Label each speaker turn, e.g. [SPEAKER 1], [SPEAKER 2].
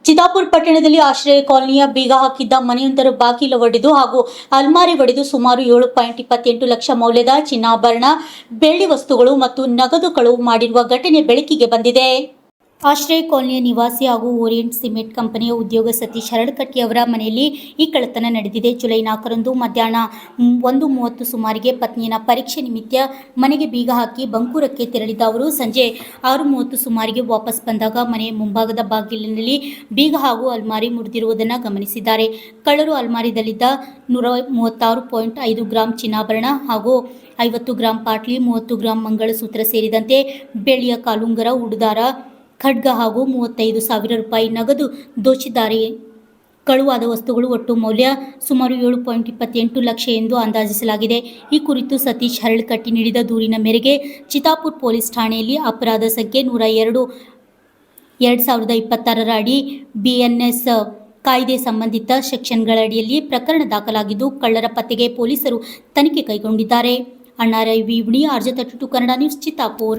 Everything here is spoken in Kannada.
[SPEAKER 1] ಚಿತ್ತಾಪುರ ಪಟ್ಟಣದಲ್ಲಿ ಆಶ್ರಯ ಕಾಲೋನಿಯ ಬೀಗ ಹಾಕಿದ್ದ ಮನೆಯೊಂದರ ಬಾಗಿಲು ಒಡೆದು ಹಾಗೂ ಅಲ್ಮಾರಿ ಒಡೆದು ಸುಮಾರು 7.28 ಲಕ್ಷ ಮೌಲ್ಯದ ಚಿನ್ನಾಭರಣ, ಬೆಳ್ಳಿ ವಸ್ತುಗಳು ಮತ್ತು ನಗದು ಕಳವು ಮಾಡಿರುವ ಘಟನೆ ಬೆಳಕಿಗೆ ಬಂದಿದೆ. ಆಶ್ರಯ ಕಾಲೋನಿಯ ನಿವಾಸಿ ಹಾಗೂ ಓರಿಯೆಂಟ್ ಸಿಮೆಂಟ್ ಕಂಪನಿಯ ಉದ್ಯೋಗ ಸತೀಶ್ ಹರಳಕಟ್ಟಿ ಅವರ ಮನೆಯಲ್ಲಿ ಈ ಕಳ್ಳತನ ನಡೆದಿದೆ. ಜುಲೈ 4ರಂದು ಮಧ್ಯಾಹ್ನ 1:30 ಸುಮಾರಿಗೆ ಪತ್ನಿಯನ ಪರೀಕ್ಷೆ ನಿಮಿತ್ತ ಮನೆಗೆ ಬೀಗ ಹಾಕಿ ಬಂಕೂರಕ್ಕೆ ತೆರಳಿದ್ದ ಅವರು ಸಂಜೆ 6:30 ಸುಮಾರಿಗೆ ವಾಪಸ್ ಬಂದಾಗ ಮನೆಯ ಮುಂಭಾಗದ ಬಾಗಿಲಿನಲ್ಲಿ ಬೀಗ ಹಾಗೂ ಅಲ್ಮಾರಿ ಮುರಿದಿರುವುದನ್ನು ಗಮನಿಸಿದ್ದಾರೆ. ಕಳ್ಳರು ಅಲ್ಮಾರಿದಲ್ಲಿದ್ದ 136.5 ಗ್ರಾಂ ಚಿನ್ನಾಭರಣ ಹಾಗೂ 50 ಗ್ರಾಂ ಪಾಟ್ಲಿ, 30 ಗ್ರಾಂ ಮಂಗಳಸೂತ್ರ ಸೇರಿದಂತೆ ಬೆಳ್ಳಿಯ ಕಾಲುಂಗರ, ಉಡುದಾರ, ಖಡ್ಗ ಹಾಗೂ 35,000 ರೂಪಾಯಿ ನಗದು ದೋಚಿದ್ದಾರೆ. ಕಳುವಾದ ವಸ್ತುಗಳು ಒಟ್ಟು ಮೌಲ್ಯ ಸುಮಾರು 7.28 ಲಕ್ಷ ಎಂದು ಅಂದಾಜಿಸಲಾಗಿದೆ. ಈ ಕುರಿತು ಸತೀಶ್ ಹರಳಕಟ್ಟಿ ನೀಡಿದ ದೂರಿನ ಮೇರೆಗೆ ಚಿತ್ತಾಪುರ ಪೊಲೀಸ್ ಠಾಣೆಯಲ್ಲಿ ಅಪರಾಧ ಸಂಖ್ಯೆ 102 2026 ಅಡಿ BNS ಕಾಯ್ದೆ ಸಂಬಂಧಿತ ಸೆಕ್ಷನ್ಗಳ ಅಡಿಯಲ್ಲಿ ಪ್ರಕರಣ ದಾಖಲಾಗಿದ್ದು, ಕಳ್ಳರ ಪತ್ತೆಗೆ ಪೊಲೀಸರು ತನಿಖೆ ಕೈಗೊಂಡಿದ್ದಾರೆ. ಅಣ್ಣಾರೈ ವಿವಣಿ, RJ32 ಕನ್ನಡ ನ್ಯೂಸ್, ಚಿತ್ತಾಪುರ.